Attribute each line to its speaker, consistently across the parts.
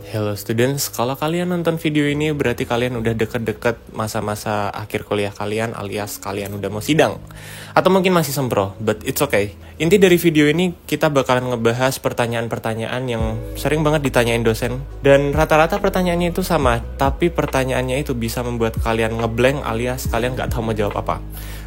Speaker 1: Hello students, kalau kalian nonton video ini berarti kalian udah deket-deket masa-masa akhir kuliah kalian alias kalian udah mau sidang. Atau mungkin masih sempro, but it's okay. Inti dari video ini kita bakalan ngebahas pertanyaan-pertanyaan yang sering banget ditanyain dosen. Dan rata-rata pertanyaannya itu sama, tapi pertanyaannya itu bisa membuat kalian ngeblank alias kalian gak tahu mau jawab apa.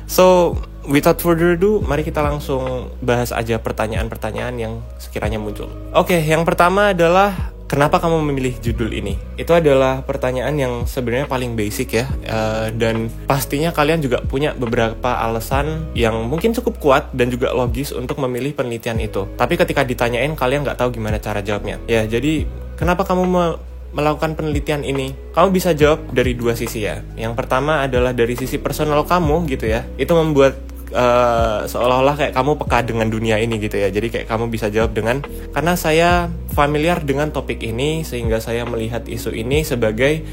Speaker 1: So, without further ado, mari kita langsung bahas aja pertanyaan-pertanyaan yang sekiranya muncul. Oke, yang pertama adalah kenapa kamu memilih judul ini? Itu adalah pertanyaan yang sebenarnya paling basic ya, dan pastinya kalian juga punya beberapa alasan yang mungkin cukup kuat dan juga logis untuk memilih penelitian itu. Tapi ketika ditanyain, kalian nggak tahu gimana cara jawabnya. Ya, jadi kenapa kamu melakukan penelitian ini? Kamu bisa jawab dari dua sisi ya. Yang pertama adalah dari sisi personal kamu gitu ya. Itu membuat seolah-olah kayak kamu peka dengan dunia ini gitu ya. Jadi kayak kamu bisa jawab dengan, karena saya familiar dengan topik ini sehingga saya melihat isu ini sebagai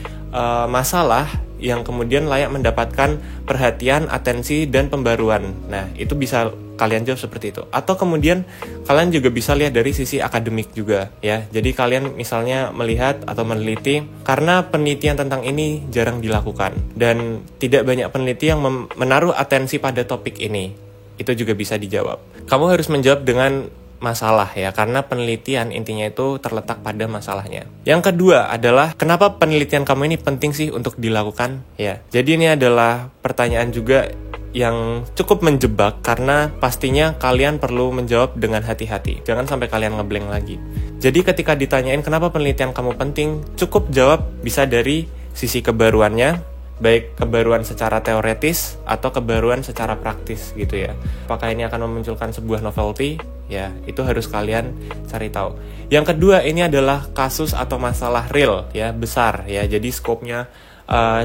Speaker 1: masalah yang kemudian layak mendapatkan perhatian, atensi, dan pembaruan. Nah, itu bisa kalian jawab seperti itu. Atau kemudian kalian juga bisa lihat dari sisi akademik juga ya. Jadi kalian misalnya melihat atau meneliti karena penelitian tentang ini jarang dilakukan dan tidak banyak peneliti yang menaruh atensi pada topik ini. Itu juga bisa dijawab. Kamu harus menjawab dengan masalah ya, karena penelitian intinya itu terletak pada masalahnya. Yang kedua adalah kenapa penelitian kamu ini penting sih untuk dilakukan ya. Jadi ini adalah pertanyaan juga yang cukup menjebak karena pastinya kalian perlu menjawab dengan hati-hati. Jangan sampai kalian ngeblank lagi. Jadi ketika ditanyain kenapa penelitian kamu penting, cukup jawab bisa dari sisi kebaruannya, baik kebaruan secara teoretis atau kebaruan secara praktis gitu ya. Apakah ini akan memunculkan sebuah novelty? Ya, itu harus kalian cari tahu. Yang kedua, ini adalah kasus atau masalah real ya, besar ya. Jadi skopnya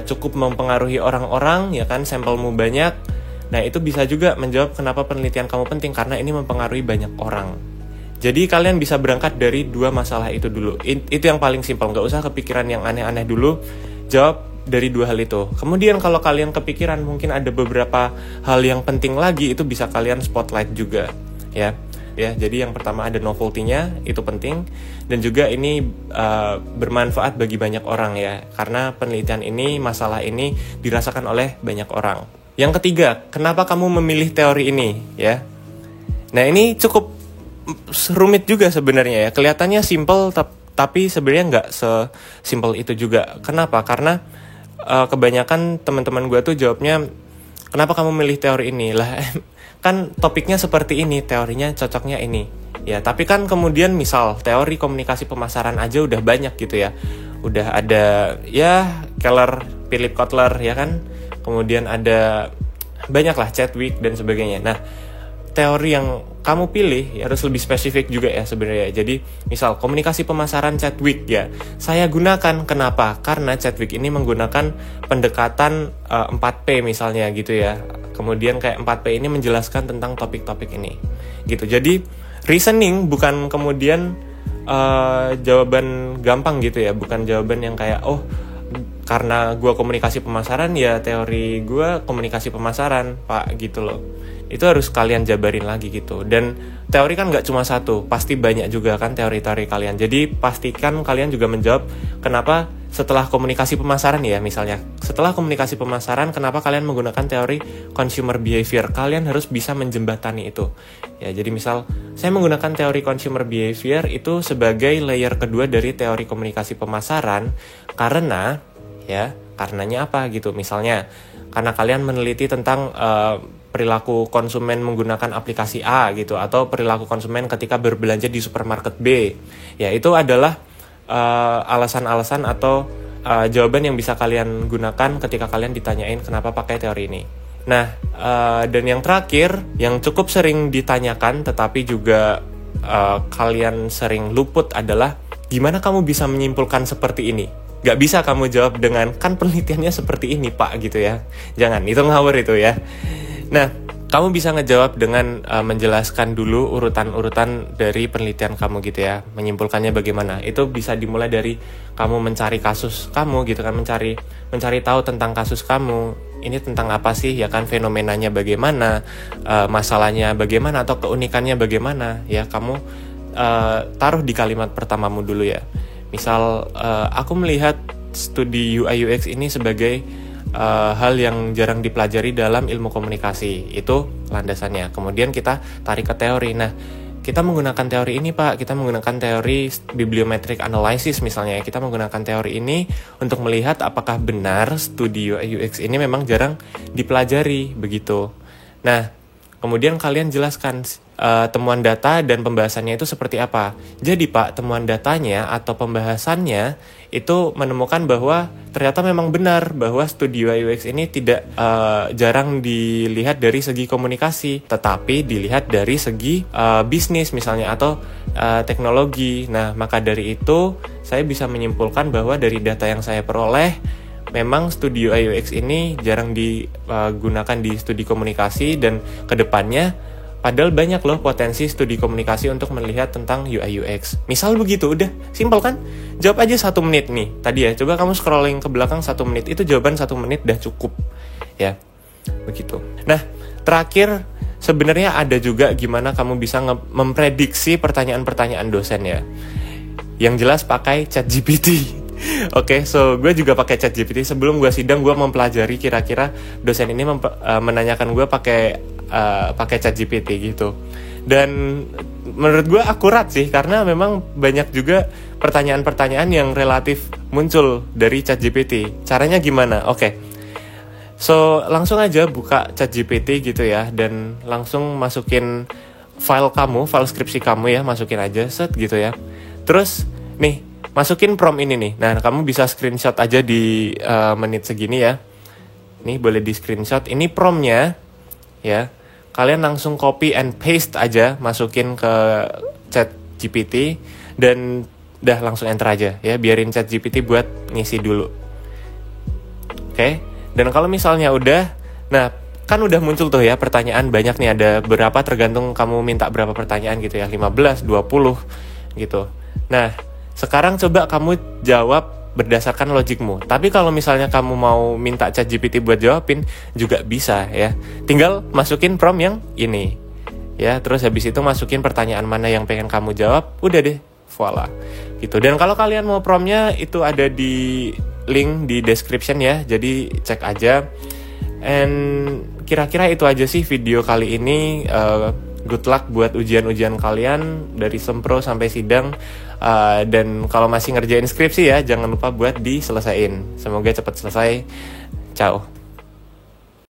Speaker 1: cukup mempengaruhi orang-orang ya kan, sampelmu banyak. Nah, itu bisa juga menjawab kenapa penelitian kamu penting, karena ini mempengaruhi banyak orang. Jadi kalian bisa berangkat dari dua masalah itu dulu. Itu yang paling simpel, nggak usah kepikiran yang aneh-aneh dulu. Jawab dari dua hal itu. Kemudian kalau kalian kepikiran mungkin ada beberapa hal yang penting lagi, itu bisa kalian spotlight juga ya. Ya, jadi yang pertama ada novelty-nya, itu penting, dan juga ini bermanfaat bagi banyak orang ya, karena penelitian ini, masalah ini dirasakan oleh banyak orang. Yang ketiga, kenapa kamu memilih teori ini ya? Nah, ini cukup rumit juga sebenarnya ya. Kelihatannya simple tapi sebenarnya nggak sesimpel itu juga. Kenapa? Karena kebanyakan teman-teman gue tuh jawabnya, kenapa kamu milih teori ini? Lah, kan topiknya seperti ini, teorinya cocoknya ini. Ya, tapi kan kemudian misal teori komunikasi pemasaran aja udah banyak gitu ya. Udah ada ya Keller, Philip Kotler ya kan. Kemudian ada banyak lah Chadwick dan sebagainya. Nah, teori yang kamu pilih ya harus lebih spesifik juga ya sebenarnya. Jadi misal komunikasi pemasaran Chadwick ya, saya gunakan. Kenapa? Karena Chadwick ini menggunakan pendekatan 4P misalnya gitu ya. Kemudian kayak 4P ini menjelaskan tentang topik-topik ini gitu. Jadi reasoning bukan kemudian jawaban gampang gitu ya. Bukan jawaban yang kayak karena gue komunikasi pemasaran ya teori gue komunikasi pemasaran pak gitu loh. Itu harus kalian jabarin lagi gitu. Dan teori kan gak cuma satu, pasti banyak juga kan teori-teori kalian. Jadi pastikan kalian juga menjawab kenapa setelah komunikasi pemasaran ya, misalnya setelah komunikasi pemasaran kenapa kalian menggunakan teori consumer behavior. Kalian harus bisa menjembatani itu ya. Jadi misal saya menggunakan teori consumer behavior itu sebagai layer kedua dari teori komunikasi pemasaran karenanya apa gitu. Misalnya karena kalian meneliti tentang perilaku konsumen menggunakan aplikasi A gitu, atau perilaku konsumen ketika berbelanja di supermarket B. Ya, itu adalah alasan-alasan atau jawaban yang bisa kalian gunakan ketika kalian ditanyain kenapa pakai teori ini. Nah, dan yang terakhir yang cukup sering ditanyakan tetapi juga kalian sering luput adalah gimana kamu bisa menyimpulkan seperti ini? Gak bisa kamu jawab dengan kan penelitiannya seperti ini pak gitu ya. Jangan, itu ngawur itu ya. Nah, kamu bisa ngejawab dengan menjelaskan dulu urutan-urutan dari penelitian kamu gitu ya. Menyimpulkannya bagaimana. Itu bisa dimulai dari kamu mencari kasus kamu gitu kan. Mencari tahu tentang kasus kamu. Ini tentang apa sih ya kan, fenomenanya bagaimana, masalahnya bagaimana, atau keunikannya bagaimana. Ya, kamu taruh di kalimat pertamamu dulu ya. Misal aku melihat studi UI UX ini sebagai hal yang jarang dipelajari dalam ilmu komunikasi. Itu landasannya. Kemudian kita tarik ke teori. Nah, kita menggunakan teori ini, Pak. Kita menggunakan teori bibliometric analysis misalnya. Kita menggunakan teori ini untuk melihat apakah benar studi UI UX ini memang jarang dipelajari begitu. Nah, kemudian kalian jelaskan temuan data dan pembahasannya itu seperti apa. Jadi Pak, temuan datanya atau pembahasannya itu menemukan bahwa ternyata memang benar bahwa studi UI UX ini tidak jarang dilihat dari segi komunikasi, tetapi dilihat dari segi bisnis misalnya atau teknologi. Nah, maka dari itu saya bisa menyimpulkan bahwa dari data yang saya peroleh, memang studi UI UX ini jarang digunakan di studi komunikasi, dan kedepannya padahal banyak loh potensi studi komunikasi untuk melihat tentang UI UX. Misal begitu, udah simpel kan? Jawab aja 1 menit nih. Tadi ya, coba kamu scrolling ke belakang 1 menit, itu jawaban 1 menit udah cukup. Ya, begitu. Nah, terakhir sebenarnya ada juga gimana kamu bisa memprediksi pertanyaan-pertanyaan dosen ya. Yang jelas pakai ChatGPT. Oke, so gue juga pakai ChatGPT. Sebelum gue sidang, gue mempelajari kira-kira dosen ini menanyakan gue pakai ChatGPT gitu. Dan menurut gue akurat sih, karena memang banyak juga pertanyaan-pertanyaan yang relatif muncul dari ChatGPT. Caranya gimana? Oke. So, langsung aja buka ChatGPT gitu ya, dan langsung masukin file skripsi kamu ya, masukin aja set gitu ya. Terus nih, masukin prompt ini nih. Nah, kamu bisa screenshot aja di menit segini ya. Nih boleh di screenshot. Ini promptnya ya. Kalian langsung copy and paste aja, masukin ke ChatGPT, dan udah langsung enter aja ya. Biarin ChatGPT buat ngisi dulu. Oke. Dan kalau misalnya udah, nah kan udah muncul tuh ya pertanyaan banyak nih, ada berapa tergantung kamu minta berapa pertanyaan gitu ya, 15, 20 gitu. Nah, sekarang coba kamu jawab berdasarkan logikmu. Tapi kalau misalnya kamu mau minta ChatGPT buat jawabin, juga bisa ya. Tinggal masukin prompt yang ini. Ya, terus habis itu masukin pertanyaan mana yang pengen kamu jawab, udah deh, voila. Gitu. Dan kalau kalian mau promptnya, itu ada di link di description ya. Jadi cek aja. And kira-kira itu aja sih video kali ini. Good luck buat ujian-ujian kalian dari sempro sampai sidang. Dan kalau masih ngerjain skripsi ya, jangan lupa buat diselesain. Semoga cepat selesai. Ciao.